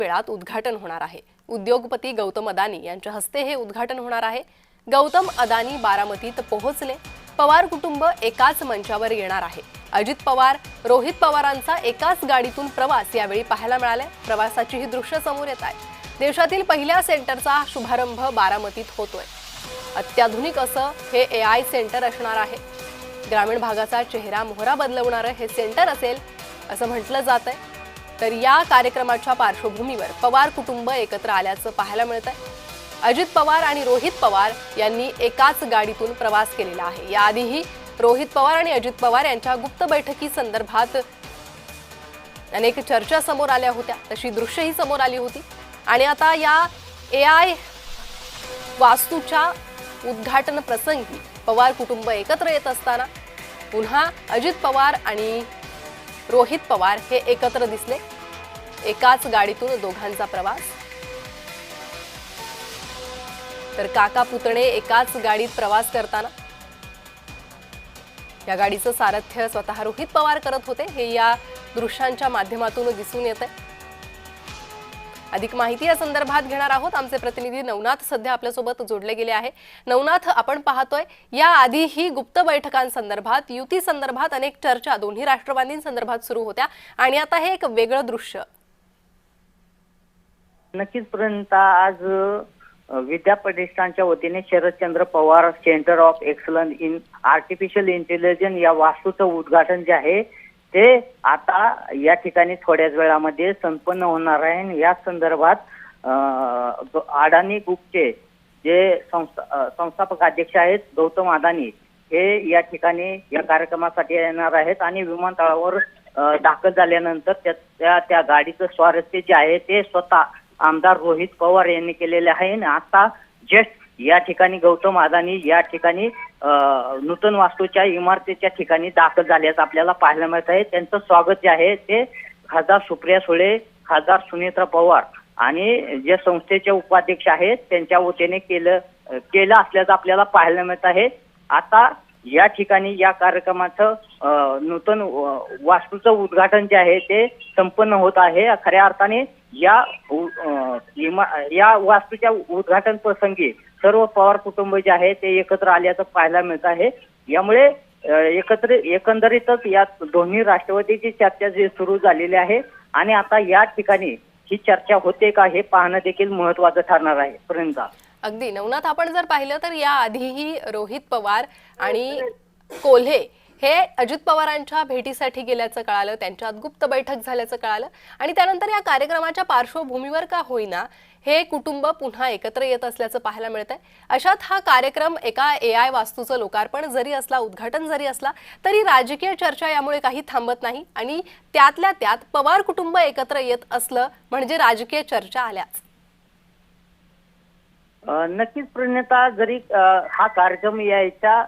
वेळात उद्घाटन होणार आहे। उद्योगपती गौतम अदानी यांच्या हस्ते हे उद्घाटन होणार आहे। गौतम अदानी बारामतीत पोहोचले। पवार कुटुंब एकाच मंचावर येणार आहे। अजित पवार, रोहित पवारांचा एकाच गाडीतून प्रवास यावेळी पाहायला मिळाला। प्रवासाची ही दृश्य समोर येत आहे। देशातील पहिल्या सेंटरचा शुभारंभ बारामतीत होतोय। अत्याधुनिक असं हे एआय सेंटर असणार आहे। ग्रामीण भागाचा चेहरा मोहरा बदलवणारं हे सेंटर असेल असं म्हटलं जातंय। तर या कार्यक्रमाच्या पार्श्वभूमीवर पवार कुटुंब एकत्र आल्याचं पाहायला मिळतंय। अजित पवार आणि रोहित पवार यांनी एकाच गाडीतून प्रवास केलेला आहे। याआधीही रोहित पवार आणि अजित पवार यांच्या गुप्त बैठकी संदर्भात अनेक चर्चा समोर आल्या होत्या, तशी दृश्यही समोर आली होती। आणि आता या एआय वास्तूच्या उद्घाटन प्रसंगी पवार कुटुंब एकत्र येत असताना पुन्हा अजित पवार आणि रोहित पवार हे एकत्र दिसले। एकाच गाडीतून दोघांचा प्रवास। तर काका पुतणे एकाच गाडीत प्रवास करताना या गाडीचं सारथ्य स्वतः रोहित पवार करत होते, हे या दृश्यांच्या माध्यमातून दिसून येतंय। अधिक माहिती या संदर्भात घेणार आहोत। आमचे प्रतिनिधी नवनाथ सध्या आपल्यासोबत जोडले गेले आहे। नवनाथ, आपण पाहतोय या आधीही गुप्त बैठकांसंदर्भात, युती संदर्भात अनेक चर्चा दोन्ही राष्ट्रवादींसंदर्भात सुरू होत्या आणि आता हे एक वेगळं दृश्य। नक्कीच पर्यंत आज विद्या प्रतिष्ठानच्या वतीने Sharadchandra Pawar centre of excellence in artificial intelligence या वास्तूचं उद्घाटन जे आहे ते आता या ठिकाणी थोड्याच वेळामध्ये संपन्न होणार आहे। या संदर्भात अदानी ग्रुपचे जे संस्थापक अध्यक्ष आहेत गौतम अदानी हे या ठिकाणी या कार्यक्रमासाठी येणार आहेत आणि विमानतळावर दाखल झाल्यानंतर त्या गाडीचं स्वारस्य जे आहे ते स्वतः आमदार रोहित पवार यांनी केलेले आहे। आणि आता जस्ट या ठिकाणी गौतम अदानी या ठिकाणी नूतन वास्तूच्या इमारतीच्या ठिकाणी दाखल झाल्याचं आपल्याला पाहायला मिळत आहे। त्यांचं स्वागत जे आहे ते खासदार सुप्रिया सुळे, खासदार सुनेत्रा पवार आणि जे संस्थेचे उपाध्यक्ष आहेत त्यांच्या वतीने केलं असल्याचं आपल्याला पाहायला मिळत आहे। आता या ठिकाणी या कार्यक्रमाचं नूतन वास्तूचं उद्घाटन जे आहे ते संपन्न होत आहे। खऱ्या अर्थाने या वास्तूच्या उद्घाटन प्रसंगी सर्व पवार कुटुंब जे आहे ते एकत्र आल्याचं पाहायला मिळत आहे। यामुळे एकंदरीतच या दोन्ही राष्ट्रवादीची चर्चा जी सुरू झालेली आहे आणि आता या ठिकाणी ही चर्चा होते का हे पाहणं देखील महत्त्वाचं ठरणार आहे। पर्यंत अगदी नवनाथ, आपण जर पाहिलं तर या आधीही रोहित पवार आणि कोल्हे हे अजित पवारांच्या भेटीसाठी गेल्याचं कळालं, त्यांच्यात गुप्त बैठक झाल्याचं कळालं आणि त्यानंतर या कार्यक्रमाच्या पार्श्वभूमीवर का होईना हे कुटुंब पुन्हा एकत्र येत असल्याचं पाहायला मिळतंय। अशात हा कार्यक्रम एका एआय वास्तूचं लोकार्पण जरी असला, उद्घाटन जरी असला तरी राजकीय चर्चा यामुळे काही थांबत नाही आणि त्यातल्या त्यात पवार कुटुंब एकत्र येत असलं म्हणजे राजकीय चर्चा आल्याच। नक्कीच प्रणेता, जरी हा कार्यक्रम यायच्या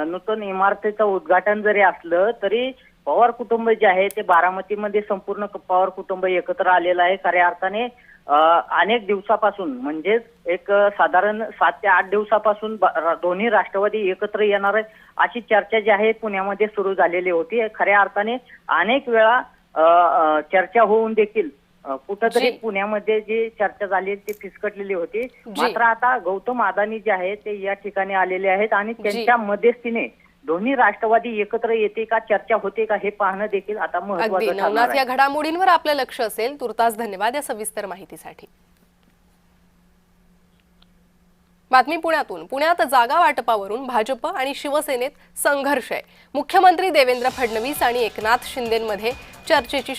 नूतन इमारतीचं उद्घाटन जरी असलं तरी पवार कुटुंब जे आहे ते बारामतीमध्ये संपूर्ण पवार कुटुंब एकत्र आलेलं आहे। खऱ्या अर्थाने अनेक दिवसापासून म्हणजेच एक साधारण 7 ते 8 दिवसापासून दोन्ही राष्ट्रवादी एकत्र येणार आहे अशी चर्चा जी आहे पुण्यामध्ये सुरू झालेली होती। खऱ्या अर्थाने अनेक वेळा चर्चा होऊन देखील कुठंतरी पुण्यामध्ये जी चर्चा झाली ती फिसकटलेली होती। मात्र आता गौतम अदानी जे आहे ते या ठिकाणी आलेले आहेत आणि त्यांच्या मध्यस्थीने दोन्ही राष्ट्रवादी एकत्र येते का, चर्चा होते का हे पाहणं देखील आता महत्त्वाचं ठरणार आहे। या घडामोडींवर आपलं लक्ष असेल। तुर्तास धन्यवाद या सविस्तर माहितीसाठी। बातमी पुण्यातून। पुण्यात जागा वाटपावरून भाजप आणि शिवसेनेत संघर्ष आहे। मुख्यमंत्री देवेंद्र फडणवीस आणि एकनाथ शिंदेंमध्ये चर्चेची